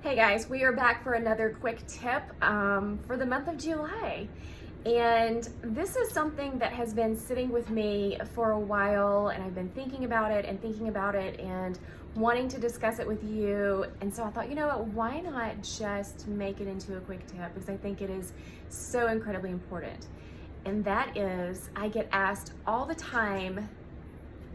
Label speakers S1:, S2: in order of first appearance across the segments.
S1: Hey guys, we are back for another quick tip for the month of July. And this is something that has been sitting with me for a while, and I've been thinking about it and wanting to discuss it with you. And so I thought, you know what, why not just make it into a quick tip, because I think it is so incredibly important. And that is, I get asked all the time,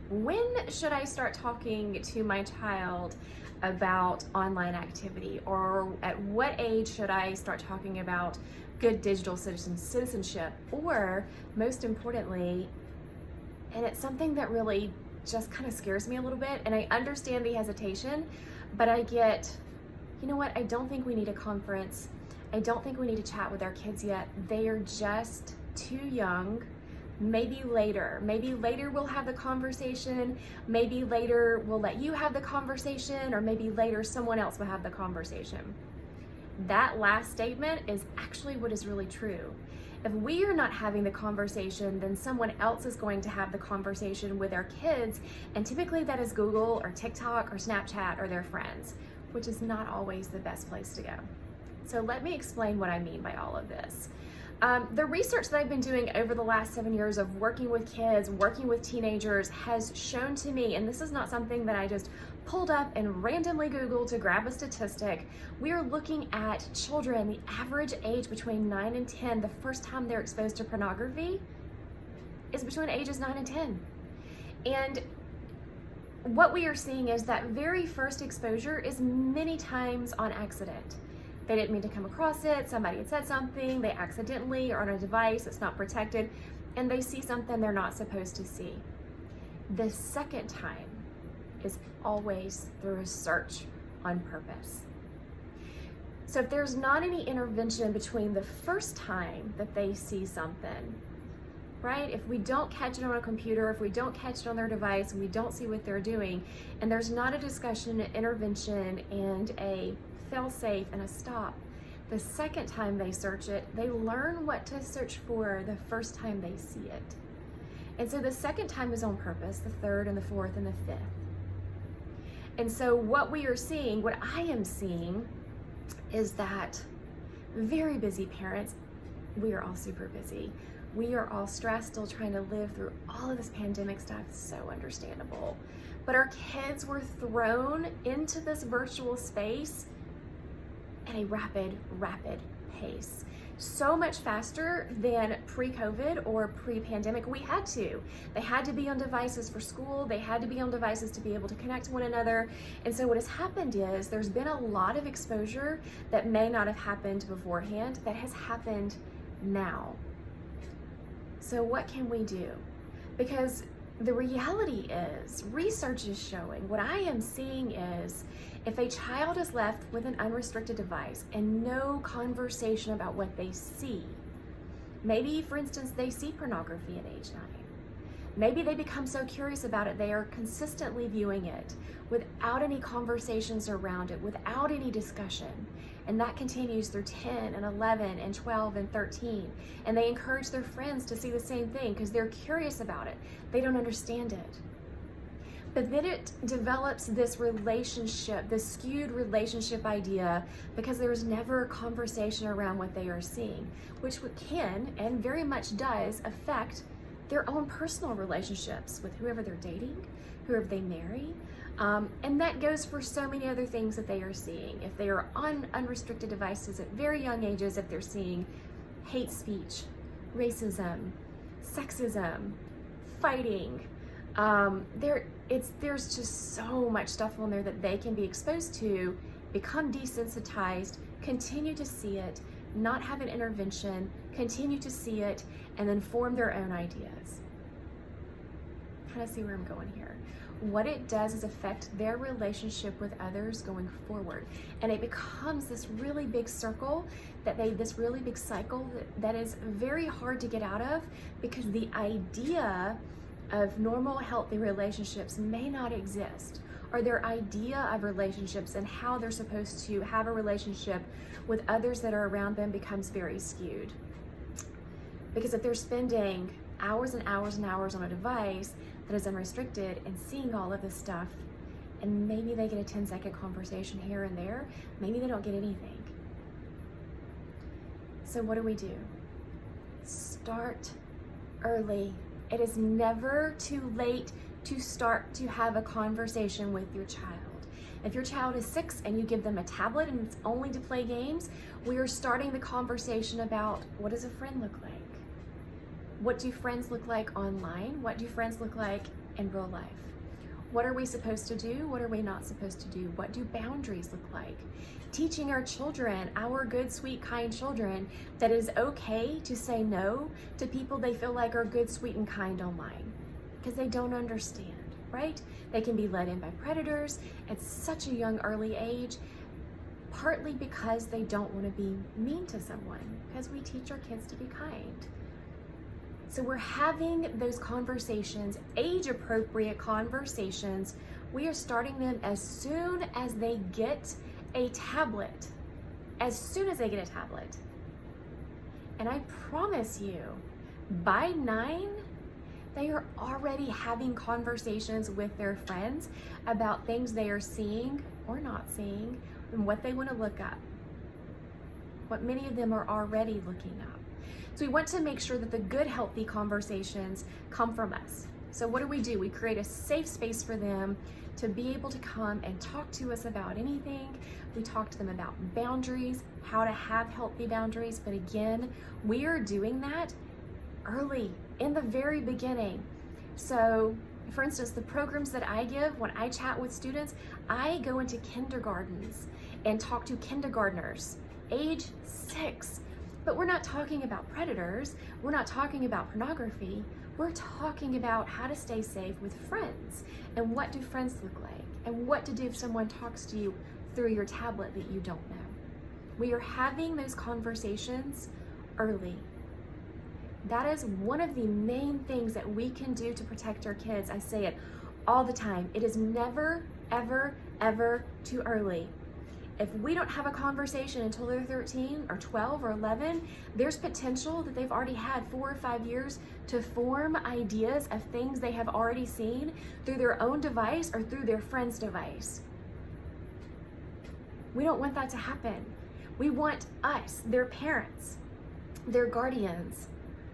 S1: when should I start talking to my child about online activity, or at what age should I start talking about good digital citizenship, or most importantly, and it's something that really just kind of scares me a little bit, and I understand the hesitation, but I get, you know what, I don't think we need a conference. I don't think we need to chat with our kids yet. They are just too young. Maybe later we'll have the conversation. Maybe later we'll let you have the conversation, or maybe later someone else will have the conversation. That last statement is actually what is really true. If we are not having the conversation, then someone else is going to have the conversation with our kids, and typically that is Google or TikTok or Snapchat or their friends, which is not always the best place to go. So let me explain what I mean by all of this. The research that I've been doing over the last 7 years of working with kids, working with teenagers, has shown to me, and this is not something that I just pulled up and randomly Googled to grab a statistic. We are looking at children, the average age between 9 and 10, the first time they're exposed to pornography is between ages 9 and 10. And what we are seeing is that very first exposure is many times on accident. They didn't mean to come across it, somebody had said something, they accidentally are on a device that's not protected, and they see something they're not supposed to see. The second time is always through a search on purpose. So if there's not any intervention between the first time that they see something, right? If we don't catch it on a computer, if we don't catch it on their device, and we don't see what they're doing, and there's not a discussion, an intervention, and a fail-safe and a stop, the second time they search it, they learn what to search for the first time they see it. And so the second time is on purpose, the third and the fourth and the fifth. And so what we are seeing, what I am seeing, is that very busy parents, we are all super busy. We are all stressed, still trying to live through all of this pandemic stuff. It's so understandable. But our kids were thrown into this virtual space at a rapid pace. So much faster than pre-COVID or pre-pandemic. We had to. They had to be on devices for school. They had to be on devices to be able to connect to one another. And so what has happened is there's been a lot of exposure that may not have happened beforehand that has happened now. So what can we do? Because the reality is, research is showing, what I am seeing is, if a child is left with an unrestricted device and no conversation about what they see, maybe, for instance, they see pornography at age 9. Maybe they become so curious about it, they are consistently viewing it without any conversations around it, without any discussion. And that continues through 10 and 11 and 12 and 13. And they encourage their friends to see the same thing because they're curious about it. They don't understand it. But then it develops this relationship, this skewed relationship idea, because there is never a conversation around what they are seeing, which can and very much does affect their own personal relationships with whoever they're dating, whoever they marry. And that goes for so many other things that they are seeing. If they are on unrestricted devices at very young ages, if they're seeing hate speech, racism, sexism, fighting, there's just so much stuff on there that they can be exposed to, become desensitized, continue to see it, not have an intervention, continue to see it, and then form their own ideas. Kind of see where I'm going here. What it does is affect their relationship with others going forward. And it becomes this really big circle, this really big cycle that is very hard to get out of, because the idea of normal, healthy relationships may not exist, or their idea of relationships and how they're supposed to have a relationship with others that are around them becomes very skewed. Because if they're spending hours and hours and hours on a device that is unrestricted and seeing all of this stuff, And maybe they get a 10-second conversation here and there. Maybe they don't get anything. So what do? Start early. It is never too late to start to have a conversation with your child. If your child is 6 and you give them a tablet and it's only to play games, we are starting the conversation about, what does a friend look like? What do friends look like online? What do friends look like in real life? What are we supposed to do? What are we not supposed to do? What do boundaries look like? Teaching our children, our good, sweet, kind children, that it is okay to say no to people they feel like are good, sweet, and kind online, because they don't understand, right? They can be led in by predators at such a young, early age, partly because they don't want to be mean to someone, because we teach our kids to be kind. So we're having those conversations, age-appropriate conversations. We are starting them as soon as they get a tablet. As soon as they get a tablet. And I promise you, by 9, they are already having conversations with their friends about things they are seeing or not seeing and what they want to look up. What many of them are already looking up. So we want to make sure that the good, healthy conversations come from us. So what do? We create a safe space for them to be able to come and talk to us about anything. We talk to them about boundaries, how to have healthy boundaries. But again, we are doing that early, in the very beginning. So for instance, the programs that I give, when I chat with students, I go into kindergartens and talk to kindergartners, age 6. But we're not talking about predators. We're not talking about pornography. We're talking about how to stay safe with friends, and what do friends look like, and what to do if someone talks to you through your tablet that you don't know. We are having those conversations early. That is one of the main things that we can do to protect our kids. I say it all the time. It is never, ever, ever too early. If we don't have a conversation until they're 13 or 12 or 11, there's potential that they've already had 4 or 5 years to form ideas of things they have already seen through their own device or through their friend's device. We don't want that to happen. We want us, their parents, their guardians,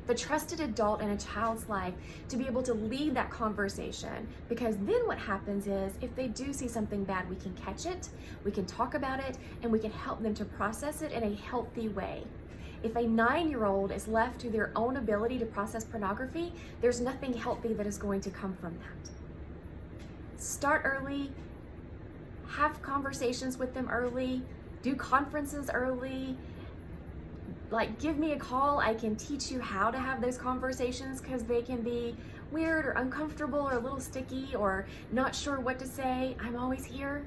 S1: the trusted adult in a child's life, to be able to lead that conversation. Because then what happens is, if they do see something bad, we can catch it, we can talk about it, and we can help them to process it in a healthy way. If a 9-year-old is left to their own ability to process pornography, there's nothing healthy that is going to come from that. Start early, have conversations with them early, do conferences early. Like, give me a call. I can teach you how to have those conversations, because they can be weird or uncomfortable or a little sticky or not sure what to say. I'm always here.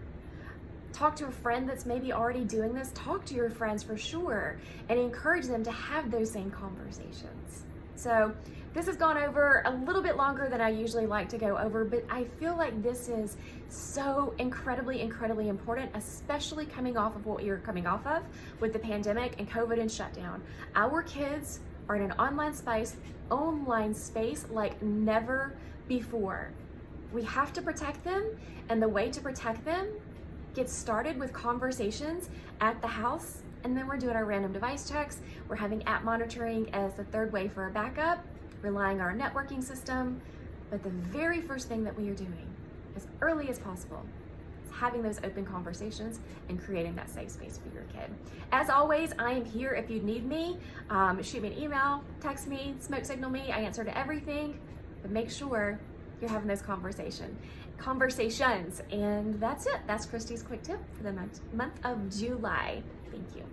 S1: Talk to a friend that's maybe already doing this. Talk to your friends for sure and encourage them to have those same conversations. So this has gone over a little bit longer than I usually like to go over, but I feel like this is so incredibly, incredibly important, especially coming off of what you're coming off of with the pandemic and COVID and shutdown. Our kids are in an online space like never before. We have to protect them, and the way to protect them gets started with conversations at the house, and then we're doing our random device checks. We're having app monitoring as the third way for a backup, relying on our networking system. But the very first thing that we are doing, as early as possible, is having those open conversations and creating that safe space for your kid. As always, I am here if you need me. Shoot me an email, text me, smoke signal me. I answer to everything, but make sure you're having those conversations. And that's it. That's Christy's quick tip for the month of July. Thank you.